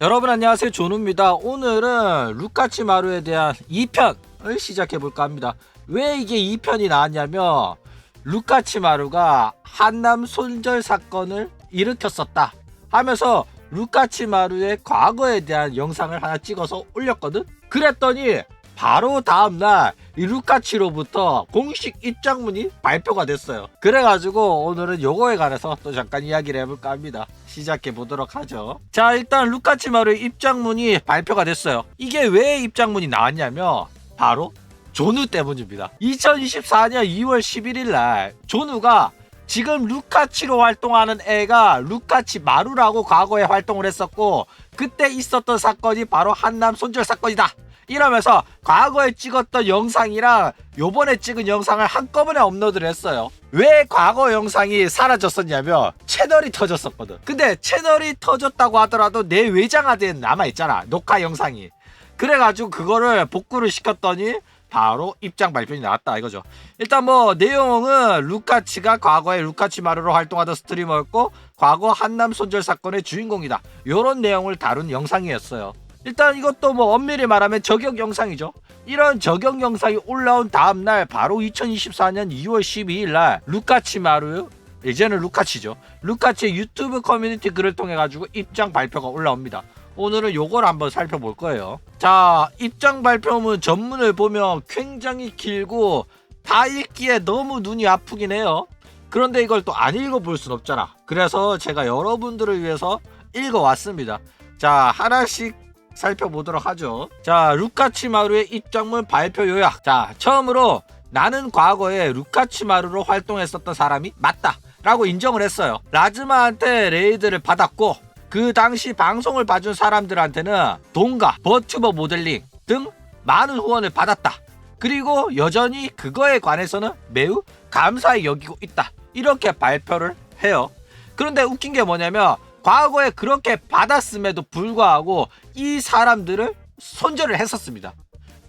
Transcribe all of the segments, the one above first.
여러분 안녕하세요, 존우입니다. 오늘은 루카치 마루에 대한 2편을 시작해볼까 합니다. 왜 이게 2편이 나왔냐면 루카치 마루가 한남 손절 사건을 일으켰었다 하면서 루카치 마루의 과거에 대한 영상을 하나 찍어서 올렸거든. 그랬더니 바로 다음날 이 루카치로부터 공식 입장문이 발표가 됐어요. 그래가지고 오늘은 요거에 관해서 또 잠깐 이야기를 해볼까 합니다. 시작해 보도록 하죠. 자, 일단 루카치 마루의 입장문이 발표가 됐어요. 이게 왜 입장문이 나왔냐면 바로 존우 때문입니다. 2024년 2월 11일 날 존우가 지금 루카치로 활동하는 애가 루카치 마루라고 과거에 활동을 했었고, 그때 있었던 사건이 바로 한남 손절 사건이다 이러면서 과거에 찍었던 영상이랑 요번에 찍은 영상을 한꺼번에 업로드를 했어요. 왜 과거 영상이 사라졌었냐면 채널이 터졌었거든. 근데 채널이 터졌다고 하더라도 내 외장하드에 남아있잖아, 녹화 영상이. 그래가지고 그거를 복구를 시켰더니 바로 입장 발표이 나왔다 이거죠. 일단 뭐 내용은 루카치가 과거에 루카치 마루로 활동하던 스트리머였고 과거 한남 손절 사건의 주인공이다, 요런 내용을 다룬 영상이었어요. 일단 이것도 뭐 엄밀히 말하면 저격 영상이죠. 이런 저격 영상이 올라온 다음날 바로 2024년 2월 12일 날 루카치 마루, 이제는 루카치죠, 루카치의 유튜브 커뮤니티 글을 통해 가지고 입장 발표가 올라옵니다. 오늘은 요걸 한번 살펴볼 거예요. 자, 입장 발표문 전문을 보면 굉장히 길고 다 읽기에 너무 눈이 아프긴 해요. 그런데 이걸 또 안 읽어볼 순 없잖아. 그래서 제가 여러분들을 위해서 읽어왔습니다. 자, 하나씩 살펴보도록 하죠. 자, 루카치 마루의 입장문 발표 요약. 자, 처음으로 나는 과거에 루카치 마루로 활동했었던 사람이 맞다 라고 인정을 했어요. 라즈마한테 레이드를 받았고 그 당시 방송을 봐준 사람들한테는 돈과 버튜버 모델링 등 많은 후원을 받았다. 그리고 여전히 그거에 관해서는 매우 감사히 여기고 있다, 이렇게 발표를 해요. 그런데 웃긴 게 뭐냐면 과거에 그렇게 받았음에도 불구하고 이 사람들을 손절을 했었습니다.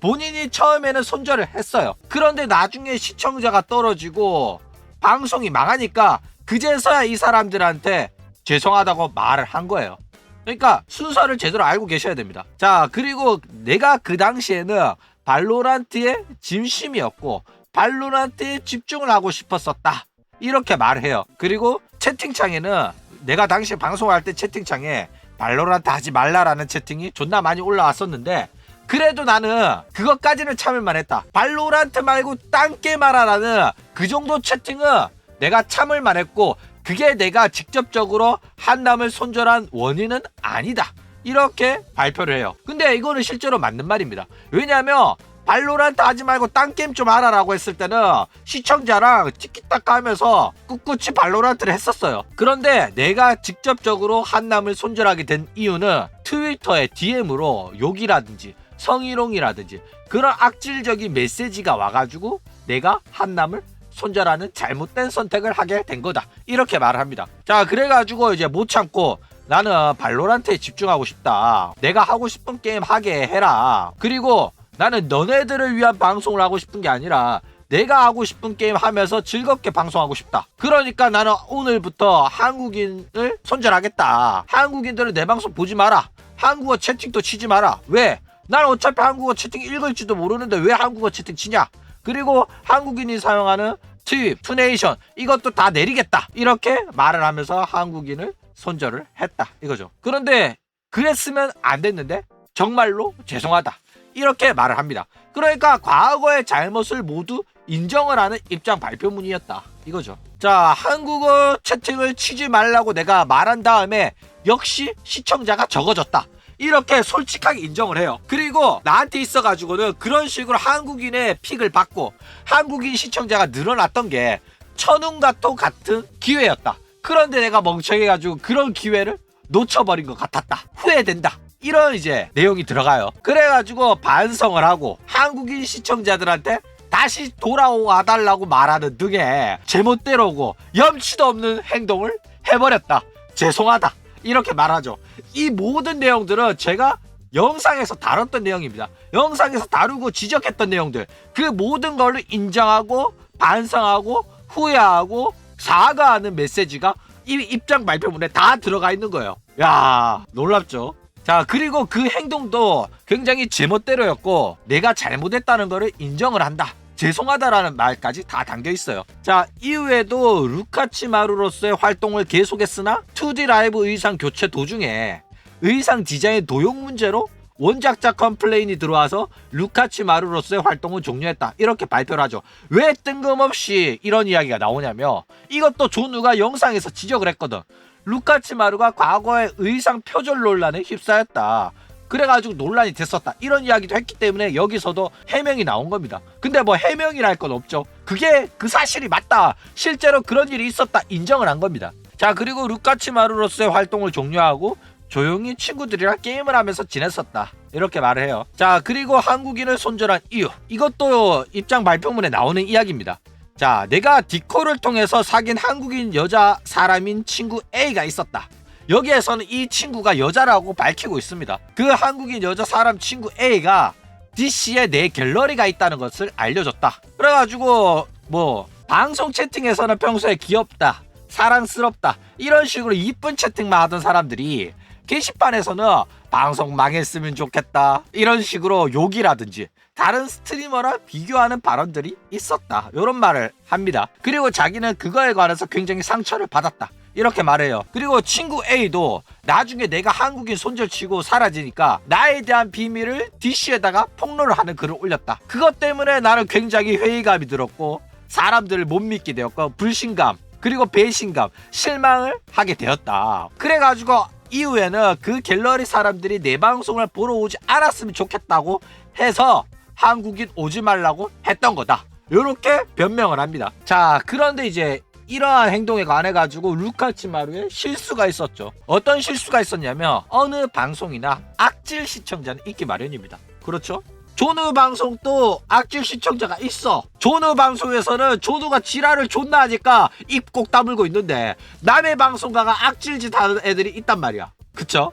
본인이 처음에는 손절을 했어요. 그런데 나중에 시청자가 떨어지고 방송이 망하니까 그제서야 이 사람들한테 죄송하다고 말을 한 거예요. 그러니까 순서를 제대로 알고 계셔야 됩니다. 자, 그리고 내가 그 당시에는 발로란트의 진심이었고 발로란트에 집중을 하고 싶었었다, 이렇게 말을 해요. 그리고 채팅창에는 내가 당시 방송할 때 채팅창에 발로란트 하지 말라라는 채팅이 존나 많이 올라왔었는데 그래도 나는 그것까지는 참을만 했다. 발로란트 말고 딴 게임 하라라는 그 정도 채팅은 내가 참을만 했고 그게 내가 직접적으로 한남을 손절한 원인은 아니다, 이렇게 발표를 해요. 근데 이거는 실제로 맞는 말입니다. 왜냐면 발로란트 하지 말고 딴 게임 좀 하라라고 했을 때는 시청자랑 티키타카 하면서 꿋꿋이 발로란트를 했었어요. 그런데 내가 직접적으로 한남을 손절하게 된 이유는 트위터에 DM으로 욕이라든지 성희롱이라든지 그런 악질적인 메시지가 와가지고 내가 한남을 손절하는 잘못된 선택을 하게 된 거다, 이렇게 말을 합니다. 자, 그래가지고 이제 못 참고 나는 발로란트에 집중하고 싶다, 내가 하고 싶은 게임 하게 해라, 그리고 나는 너네들을 위한 방송을 하고 싶은 게 아니라 내가 하고 싶은 게임 하면서 즐겁게 방송하고 싶다. 그러니까 나는 오늘부터 한국인을 손절하겠다. 한국인들은 내 방송 보지 마라. 한국어 채팅도 치지 마라. 왜? 난 어차피 한국어 채팅 읽을지도 모르는데 왜 한국어 채팅 치냐? 그리고 한국인이 사용하는 트윗, 투네이션 이것도 다 내리겠다, 이렇게 말을 하면서 한국인을 손절을 했다, 이거죠. 그런데 그랬으면 안 됐는데 정말로 죄송하다, 이렇게 말을 합니다. 그러니까 과거의 잘못을 모두 인정을 하는 입장 발표문이었다, 이거죠. 자, 한국어 채팅을 치지 말라고 내가 말한 다음에 역시 시청자가 적어졌다, 이렇게 솔직하게 인정을 해요. 그리고 나한테 있어가지고는 그런 식으로 한국인의 픽을 받고 한국인 시청자가 늘어났던 게 천운가토 같은 기회였다. 그런데 내가 멍청해가지고 그런 기회를 놓쳐버린 것 같았다, 후회된다, 이런 이제 내용이 들어가요. 그래가지고 반성을 하고 한국인 시청자들한테 다시 돌아와달라고 말하는 등의 제멋대로고 염치도 없는 행동을 해버렸다, 죄송하다, 이렇게 말하죠. 이 모든 내용들은 제가 영상에서 다뤘던 내용입니다. 영상에서 다루고 지적했던 내용들, 그 모든 걸로 인정하고 반성하고 후회하고 사과하는 메시지가 이 입장 발표문에 다 들어가 있는 거예요. 야, 놀랍죠? 자, 그리고 그 행동도 굉장히 제멋대로였고 내가 잘못했다는 거를 인정을 한다, 죄송하다라는 말까지 다 담겨 있어요. 자, 이후에도 루카치마루로서의 활동을 계속했으나 2D 라이브 의상 교체 도중에 의상 디자인 도용 문제로 원작자 컴플레인이 들어와서 루카치마루로서의 활동을 종료했다, 이렇게 발표를 하죠. 왜 뜬금없이 이런 이야기가 나오냐면 이것도 존우가 영상에서 지적을 했거든. 루카치마루가 과거에 의상 표절 논란에 휩싸였다, 그래가지고 논란이 됐었다, 이런 이야기도 했기 때문에 여기서도 해명이 나온 겁니다. 근데 뭐 해명이랄 건 없죠. 그게 그 사실이 맞다, 실제로 그런 일이 있었다, 인정을 한 겁니다. 자, 그리고 루카치마루로서의 활동을 종료하고 조용히 친구들이랑 게임을 하면서 지냈었다, 이렇게 말을 해요. 자, 그리고 한국인을 손절한 이유, 이것도 입장 발표문에 나오는 이야기입니다. 자, 내가 디코를 통해서 사귄 한국인 여자 사람인 친구 A가 있었다. 여기에서는 이 친구가 여자라고 밝히고 있습니다. 그 한국인 여자 사람 친구 A가 DC에 내 갤러리가 있다는 것을 알려줬다. 그래가지고 뭐 방송 채팅에서는 평소에 귀엽다, 사랑스럽다, 이런 식으로 이쁜 채팅만 하던 사람들이 게시판에서는 방송 망했으면 좋겠다, 이런 식으로 욕이라든지 다른 스트리머랑 비교하는 발언들이 있었다, 이런 말을 합니다. 그리고 자기는 그거에 관해서 굉장히 상처를 받았다, 이렇게 말해요. 그리고 친구 A도 나중에 내가 한국인 손절치고 사라지니까 나에 대한 비밀을 DC에다가 폭로를 하는 글을 올렸다. 그것 때문에 나는 굉장히 회의감이 들었고 사람들을 못 믿게 되었고 불신감, 그리고 배신감, 실망을 하게 되었다. 그래가지고 이후에는 그 갤러리 사람들이 내 방송을 보러 오지 않았으면 좋겠다고 해서 한국인 오지 말라고 했던 거다, 이렇게 변명을 합니다. 자, 그런데 이제 이러한 행동에 관해 가지고 루카치마루에 실수가 있었죠. 어떤 실수가 있었냐면 어느 방송이나 악질 시청자는 있기 마련입니다. 그렇죠? 존우 방송도 악질 시청자가 있어. 존우 방송에서는 존우가 지랄을 존나 하니까 입 꼭 다물고 있는데 남의 방송가가 악질짓 하는 애들이 있단 말이야. 그쵸?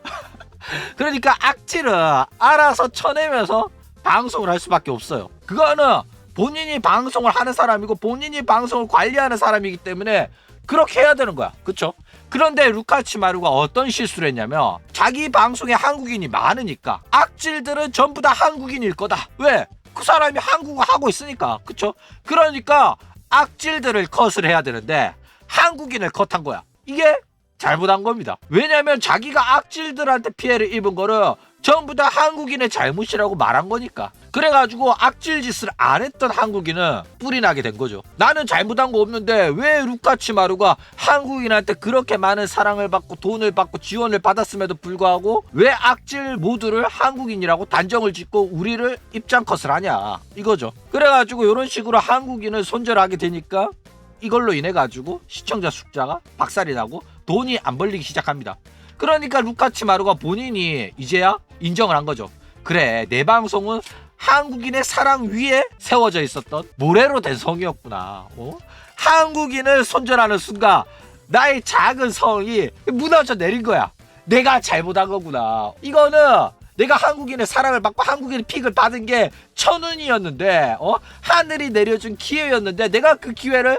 그러니까 악질은 알아서 쳐내면서 방송을 할 수밖에 없어요. 그거는 본인이 방송을 하는 사람이고 본인이 방송을 관리하는 사람이기 때문에 그렇게 해야 되는 거야. 그쵸? 그런데 루카치마루가 어떤 실수를 했냐면 자기 방송에 한국인이 많으니까 악질들은 전부 다 한국인일 거다. 왜? 그 사람이 한국어 하고 있으니까. 그쵸? 그러니까 악질들을 컷을 해야 되는데 한국인을 컷한 거야. 이게 잘못한 겁니다. 왜냐면 자기가 악질들한테 피해를 입은 거를 전부 다 한국인의 잘못이라고 말한 거니까. 그래가지고 악질 짓을 안 했던 한국인은 뿔이 나게 된 거죠. 나는 잘못한 거 없는데 왜 루카치마루가 한국인한테 그렇게 많은 사랑을 받고 돈을 받고 지원을 받았음에도 불구하고 왜 악질 모두를 한국인이라고 단정을 짓고 우리를 입장 컷을 하냐, 이거죠. 그래가지고 이런 식으로 한국인을 손절하게 되니까 이걸로 인해 가지고 시청자 숫자가 박살이 나고 돈이 안 벌리기 시작합니다. 그러니까 루카치마루가 본인이 이제야 인정을 한 거죠. 그래, 내 방송은 한국인의 사랑 위에 세워져 있었던 모래로 된 성이었구나. 한국인을 손절하는 순간 나의 작은 성이 무너져 내린 거야. 내가 잘못한 거구나. 이거는 내가 한국인의 사랑을 받고 한국인의 픽을 받은 게 천운이었는데 하늘이 내려준 기회였는데 내가 그 기회를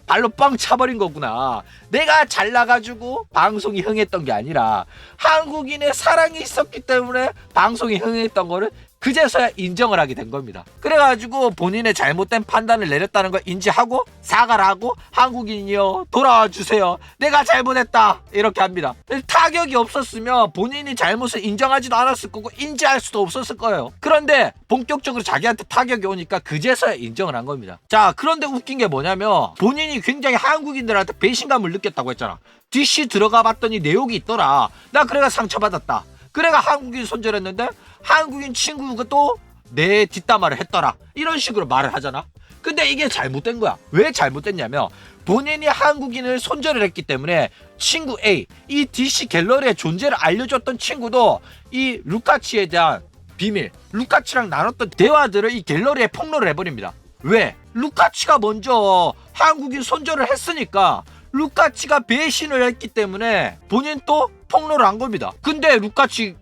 발로 뻥 차버린 거구나. 내가 잘나가지고 방송이 흥했던 게 아니라 한국인의 사랑이 있었기 때문에 방송이 흥했던 거를 그제서야 인정을 하게 된 겁니다. 그래가지고 본인의 잘못된 판단을 내렸다는 걸 인지하고 사과를 하고 한국인이요 돌아와 주세요, 내가 잘못했다, 이렇게 합니다. 타격이 없었으면 본인이 잘못을 인정하지도 않았을 거고 인지할 수도 없었을 거예요. 그런데 본격적으로 자기한테 타격이 오니까 그제서야 인정을 한 겁니다. 자, 그런데 웃긴 게 뭐냐면 본인이 굉장히 한국인들한테 배신감을 느꼈다고 했잖아. DC 들어가 봤더니 내용이 있더라. 나 그래가 상처받았다. 그래가 한국인 손절했는데 한국인 친구가 또 내 뒷담화를 했더라, 이런 식으로 말을 하잖아. 근데 이게 잘못된 거야. 왜 잘못됐냐면 본인이 한국인을 손절을 했기 때문에 친구 A, 이 DC 갤러리의 존재를 알려줬던 친구도 이 루카치에 대한 비밀, 루카치랑 나눴던 대화들을 이 갤러리에 폭로를 해버립니다. 왜? 루카치가 먼저 한국인 손절을 했으니까 루카치가 배신을 했기 때문에 본인 또 폭로를 한 겁니다. 근데 루카치는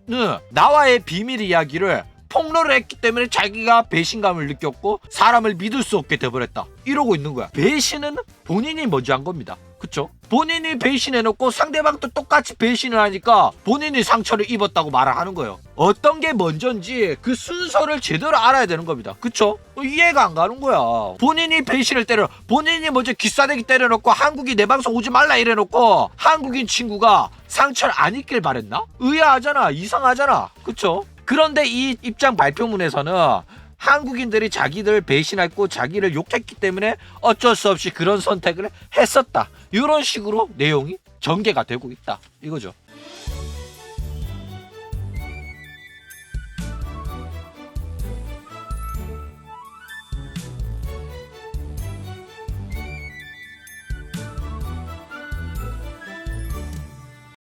나와의 비밀 이야기를 폭로를 했기 때문에 자기가 배신감을 느꼈고 사람을 믿을 수 없게 돼버렸다, 이러고 있는 거야. 배신은 본인이 먼저 한 겁니다. 그쵸? 본인이 배신해놓고 상대방도 똑같이 배신을 하니까 본인이 상처를 입었다고 말을 하는 거예요. 어떤 게 먼저인지 그 순서를 제대로 알아야 되는 겁니다. 그쵸? 이해가 안 가는 거야. 본인이 배신을 때려, 본인이 먼저 기싸대기 때려놓고 한국이 내 방송 오지 말라 이래놓고 한국인 친구가 상처를 안 입길 바랬나? 의아하잖아. 이상하잖아. 그쵸? 그런데 이 입장 발표문에서는 한국인들이 자기들 배신했고 자기를 욕했기 때문에 어쩔 수 없이 그런 선택을 했었다. 이런 식으로 내용이 전개가 되고 있다. 이거죠.